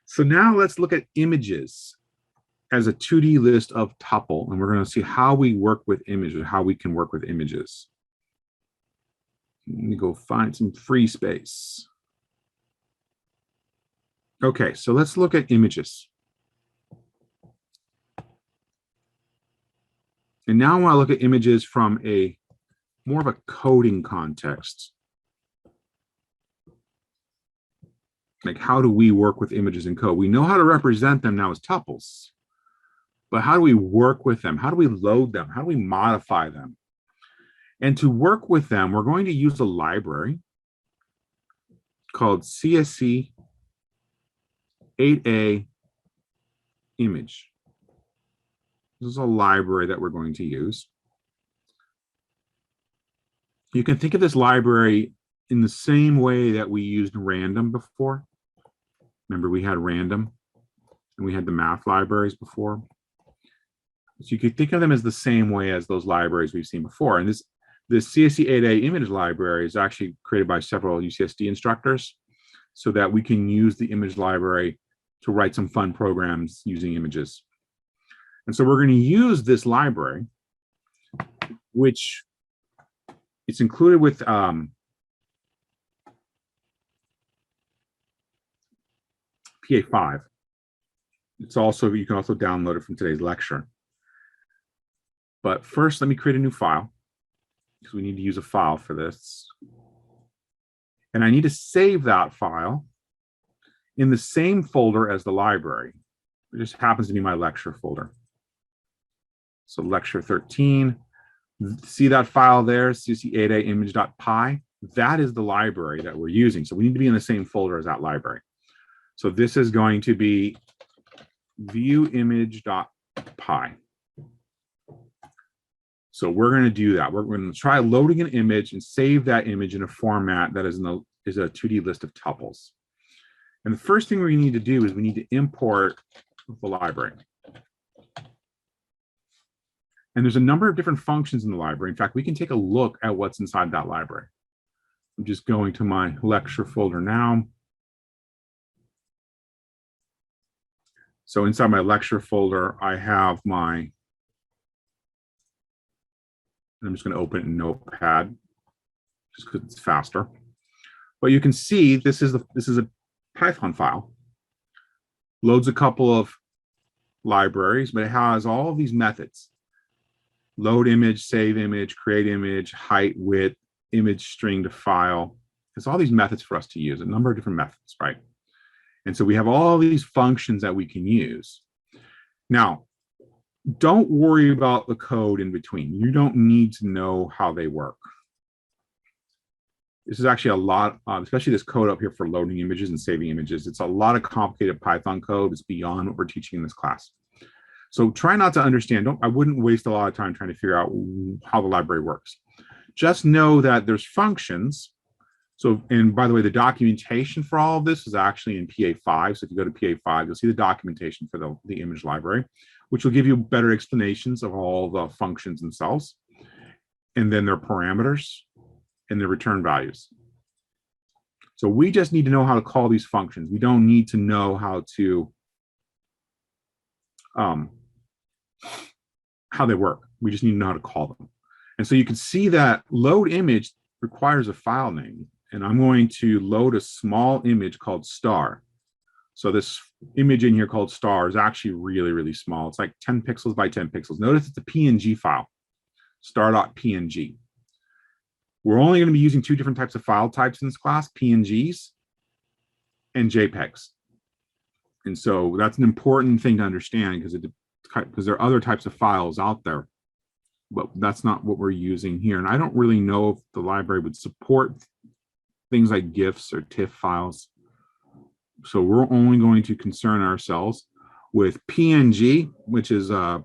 So now let's look at images as a 2D list of tuple, and we're going to see how we work with images, how we can work with images. Let me go find some free space. Okay, so let's look at images. And now I want to look at images from a more of a coding context. Like, how do we work with images in code? We know how to represent them now as tuples, but how do we work with them? How do we load them? How do we modify them? And to work with them, we're going to use a library called CSC 8A image. This is a library that we're going to use. You can think of this library in the same way that we used random before. Remember, we had random and we had the math libraries before. So you could think of them as the same way as those libraries we've seen before. And this CSC 8A image library is actually created by several UCSD instructors so that we can use the image library to write some fun programs using images. And so we're going to use this library, which it's included with PA5. It's also, you can also download it from today's lecture. But first, let me create a new file because we need to use a file for this. And I need to save that file in the same folder as the library. It just happens to be my lecture folder. So lecture 13, see that file there, CC8A image.py? That is the library that we're using. So we need to be in the same folder as that library. So this is going to be viewimage.py. So we're going to do that. We're going to try loading an image and save that image in a format that is a 2D list of tuples. And the first thing we need to do is we need to import the library. And there's a number of different functions in the library. In fact, we can take a look at what's inside that library. I'm just going to my lecture folder now. So inside my lecture folder, I have my, I'm just going to open it in Notepad just because it's faster. But you can see this is a Python file. Loads a couple of libraries, but it has all of these methods. Load image, save image, create image, height, width, image string to file. There's all these methods for us to use, a number of different methods, right? And so we have all these functions that we can use. Now, don't worry about the code in between. You don't need to know how they work. This is actually a lot, especially this code up here for loading images and saving images. It's a lot of complicated Python code. It's beyond what we're teaching in this class. So try not to understand. I wouldn't waste a lot of time trying to figure out how the library works. Just know that there's functions. So, and by the way, the documentation for all of this is actually in PA5. So if you go to PA5, you'll see the documentation for the image library, which will give you better explanations of all the functions themselves, and then their parameters and their return values. So we just need to know how to call these functions. We don't need to know how they work. We just need to know how to call them. And so you can see that load image requires a file name. And I'm going to load a small image called star. So this image in here called star is actually really, really small. It's like 10 pixels by 10 pixels. Notice it's a PNG file, star.png. We're only going to be using two different types of file types in this class, PNGs and JPEGs. And so that's an important thing to understand because there are other types of files out there, but that's not what we're using here. And I don't really know if the library would support things like GIFs or TIFF files. So we're only going to concern ourselves with PNG, which is a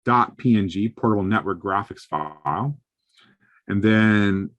.png, portable network graphics file. And then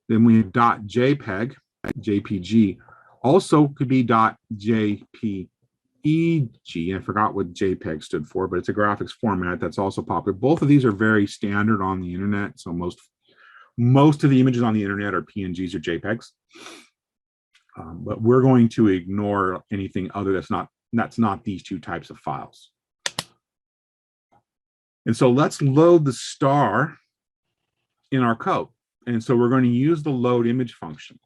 we have .jpeg, JPG, also could be .jpeg. I forgot what JPEG stood for, but it's a graphics format that's also popular. Both of these are very standard on the internet. So most of the images on the internet are PNGs or JPEGs. But we're going to ignore anything other that's not these two types of files. And so let's load the star in our code. And so we're going to use the load image function.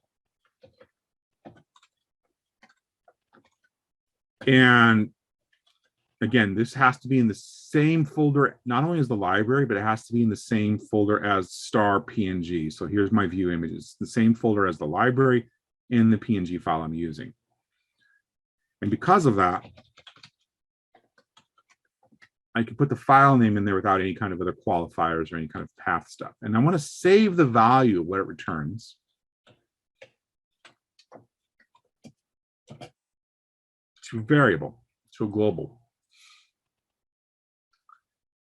And again, this has to be in the same folder, not only as the library, but it has to be in the same folder as star PNG. So here's my view images, the same folder as the library in the PNG file I'm using. And because of that, I can put the file name in there without any kind of other qualifiers or any kind of path stuff. And I want to save the value of what it returns to a variable, to a global.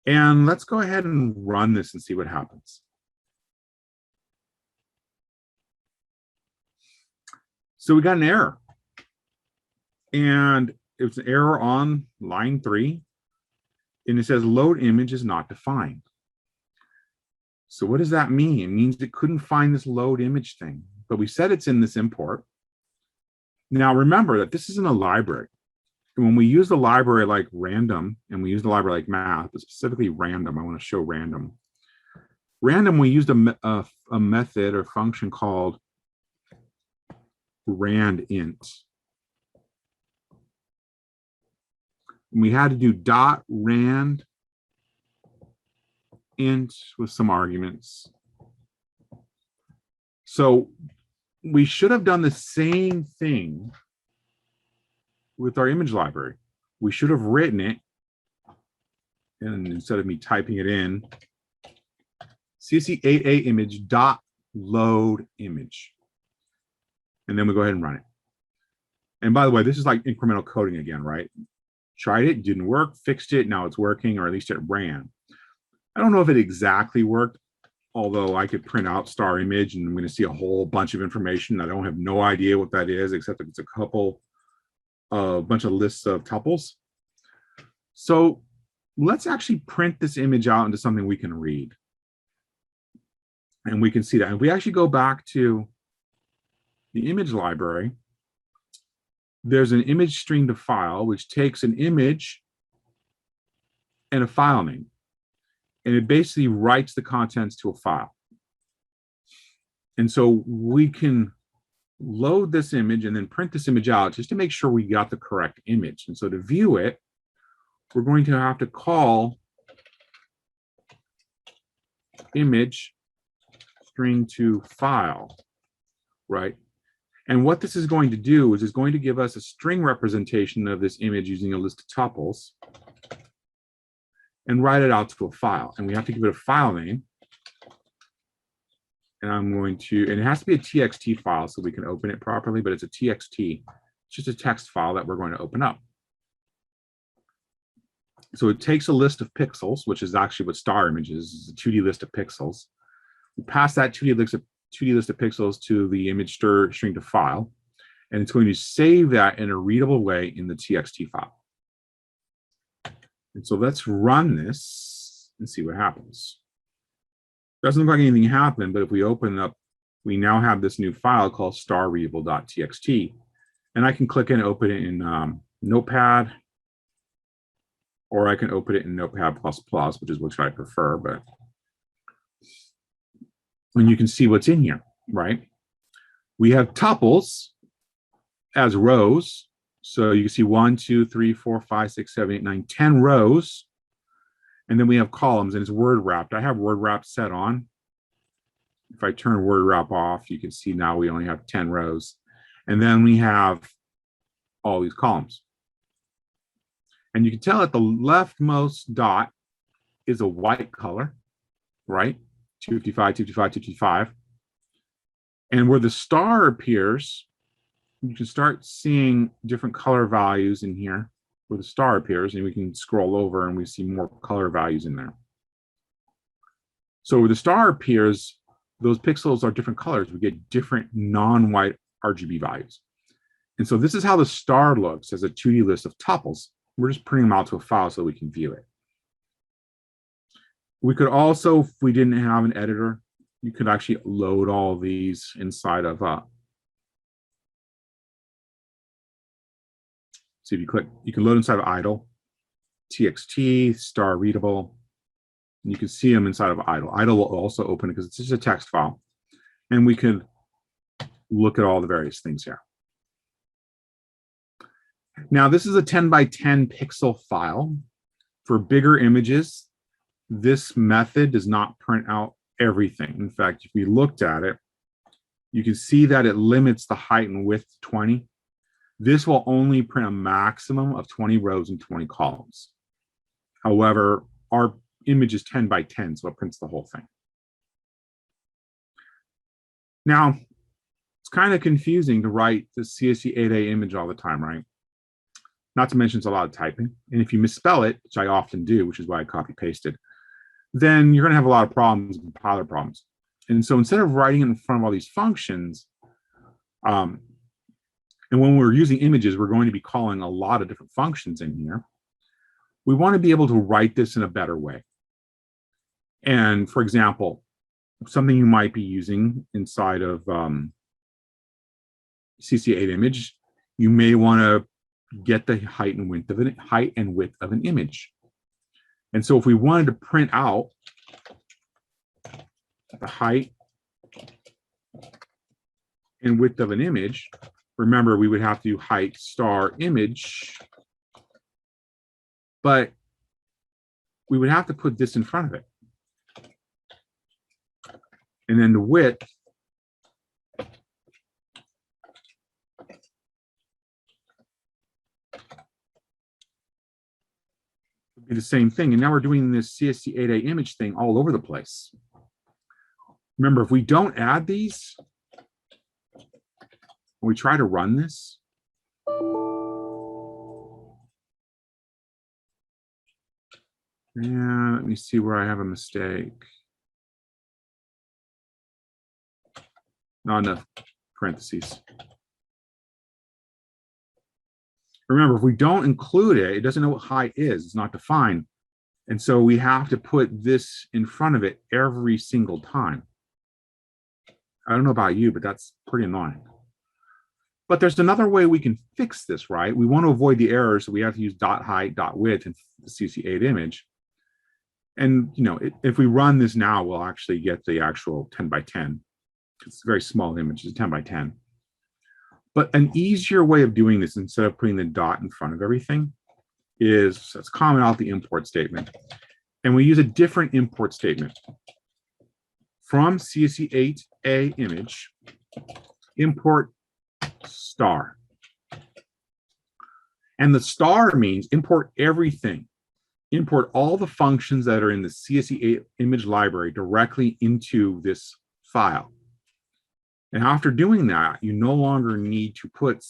And let's go ahead and run this and see what happens. So we got an error. And it's an error on line 3. And it says load image is not defined. So what does that mean? It means it couldn't find this load image thing, but we said it's in this import. Now remember that this isn't a library. And when we use the library like random, and we use the library like math, but specifically random, I want to show random. Random, we used a method or function called randint. We had to do dot rand int with some arguments. So we should have done the same thing with our image library. We should have written it, and instead of me typing it in, CC8A image dot load image. And then we go ahead and run it. And by the way, this is like incremental coding again, right? Tried it, didn't work, fixed it, now it's working, or at least it ran. I don't know if it exactly worked, although I could print out star image and I'm going to see a whole bunch of information. I don't have no idea what that is, except that it's a bunch of lists of tuples. So let's actually print this image out into something we can read. And we can see that. If we actually go back to the image library, there's an image string to file, which takes an image and a file name. And it basically writes the contents to a file. And so we can load this image and then print this image out just to make sure we got the correct image. And so to view it, we're going to have to call image string to file, right? And what this is going to do is it's going to give us a string representation of this image using a list of tuples and write it out to a file. And we have to give it a file name. And I'm going to, and it has to be a TXT file so we can open it properly, but it's a TXT. It's just a text file that we're going to open up. So it takes a list of pixels, which is actually what star image is a 2D list of pixels. We pass that 2D list of pixels to the image string to file, and it's going to save that in a readable way in the TXT file. And so let's run this and see what happens. Doesn't look like anything happened, but if we open up, we now have this new file called starreadable.txt, and I can click and open it in Notepad, or I can open it in Notepad++, which is what I prefer, but and you can see what's in here, right? We have tuples as rows. So you can see 1, 2, 3, 4, 5, 6, 7, 8, 9, 10 rows. And then we have columns, and it's word wrapped. I have word wrap set on. If I turn word wrap off, you can see now we only have 10 rows. And then we have all these columns. And you can tell that the leftmost dot is a white color, right? 255, 255, 255. And where the star appears, you can start seeing different color values in here where the star appears, and we can scroll over and we see more color values in there. So where the star appears, those pixels are different colors. We get different non-white RGB values. And so this is how the star looks as a 2D list of tuples. We're just printing them out to a file so we can view it. We could also, if we didn't have an editor, you could actually load all these inside of So if you click, you can load inside of idle, txt, star readable, and you can see them inside of idle. Idle will also open it because it's just a text file. And we can look at all the various things here. Now, this is a 10 by 10 pixel file. For bigger images, this method does not print out everything. In fact, if we looked at it, you can see that it limits the height and width to 20. This will only print a maximum of 20 rows and 20 columns. However, our image is 10 by 10, so it prints the whole thing. Now, it's kind of confusing to write the CSC8A image all the time, right? Not to mention it's a lot of typing. And if you misspell it, which I often do, which is why I copy pasted, then you're going to have a lot of problems, compiler problems. And so instead of writing it in front of all these functions, and when we're using images, we're going to be calling a lot of different functions in here. We want to be able to write this in a better way. And for example, something you might be using inside of CC8 image, you may want to get the height and width of an image. And so if we wanted to print out the height and width of an image, remember we would have to do height star image, but we would have to put this in front of it. And then the width would be the same thing. And now we're doing this CSC8A image thing all over the place. Remember, if we don't add these, when we try to run this, yeah, let me see where I have a mistake. Not enough parentheses. Remember, if we don't include it, it doesn't know what height is. It's not defined. And so we have to put this in front of it every single time. I don't know about you, but that's pretty annoying. But there's another way we can fix this, right? We want to avoid the errors, so we have to use .height, .width in the CC8 image. And you know, if we run this now, we'll actually get the actual 10 by 10. It's a very small image, it's 10 by 10. But an easier way of doing this, instead of putting the dot in front of everything, is let's comment out the import statement. And we use a different import statement. From CSC8A image, import star. And the star means import everything. Import all the functions that are in the CSC8 image library directly into this file. And after doing that, you no longer need to put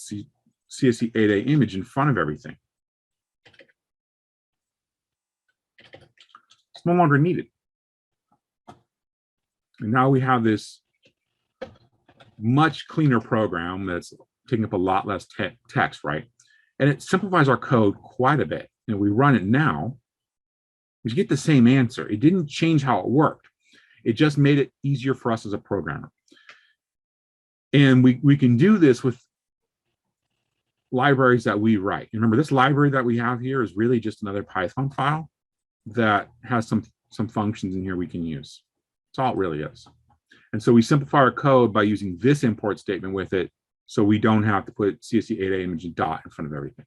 CSC8A image in front of everything. It's no longer needed. And now we have this much cleaner program that's taking up a lot less text, right? And it simplifies our code quite a bit. And we run it now, we get the same answer. It didn't change how it worked. It just made it easier for us as a programmer. And we can do this with libraries that we write. Remember, this library that we have here is really just another Python file that has some functions in here we can use. That's all it really is. And so we simplify our code by using this import statement with it, so we don't have to put CSC8A image and dot in front of everything.